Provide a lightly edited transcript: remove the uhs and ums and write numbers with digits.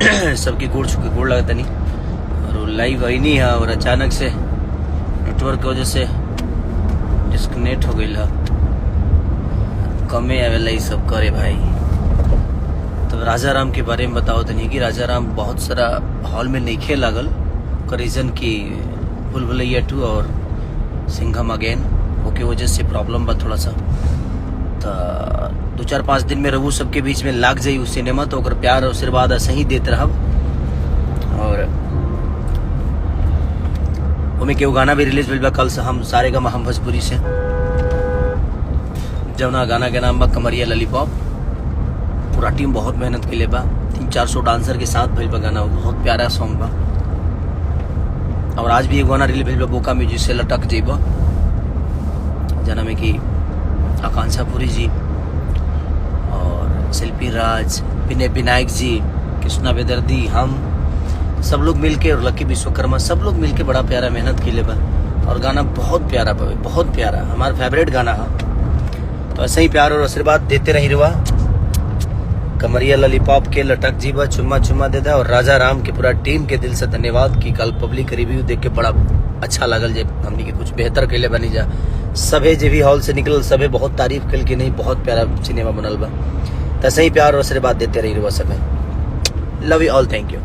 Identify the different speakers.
Speaker 1: सबकी गोड़ छुके गोड़ लगता नहीं और लाइव आई नहीं है और अचानक से नेटवर्क की वजह से डिस्कनेक्ट हो गई है। कमे आवेला ये सब करे भाई। तो राजा राम के बारे में बताओ तनी कि राजा राम बहुत सारा हॉल में नहीं लागल का रीज़न की भूल भुलैया 2 और सिंघम अगेन ओके वजह से प्रॉब्लम बा थोड़ा सा। तो 2-4-5 दिन में रहू सबके बीच में लाग जाई उस सिनेमा तो अगर प्यार और आशीर्वाद ऐसे ही देते रहब। और उमें केहू गाना भी रिलीज भेल कल से हम सारे गा हम भोजपुरी से जौना गाना के नाम बा कमरिया लॉलीपॉप। पूरा टीम बहुत मेहनत के लिए बा 300-400 डांसर के साथ भेल बा गाना। बहुत प्यारा सॉन्ग बा और आज भी एक गाना रिलीज भेल बा बोका म्यूजिक से लटक जेबा जना में कि आकांक्षा पुरी जी और शिल्पी राज विनय विनायक जी कृष्णा बेदर्दी हम सब लोग मिलके और लकी विश्वकर्मा सब लोग मिलके बड़ा प्यारा मेहनत के लिए बा और गाना बहुत प्यारा बा बहुत प्यारा हमारा फेवरेट गाना है। तो ऐसे ही प्यार और आशीर्वाद देते रही रहा। कमरिया लॉलीपॉप के लटक जीवा चुम्मा चुम्मा दे दा और राजा राम के पूरा टीम के दिल से धन्यवाद कि कल पब्लिक रिव्यू देख के बड़ा अच्छा लगल जे हमनी के कुछ बेहतर कैले बनी जा। सभे जे भी हॉल से निकल सभे बहुत तारीफ कल के नहीं बहुत प्यारा सिनेमा बनल बा। तो ऐसे ही प्यार और आशीर्वाद देते रही रहा सभे। Love you all, thank you.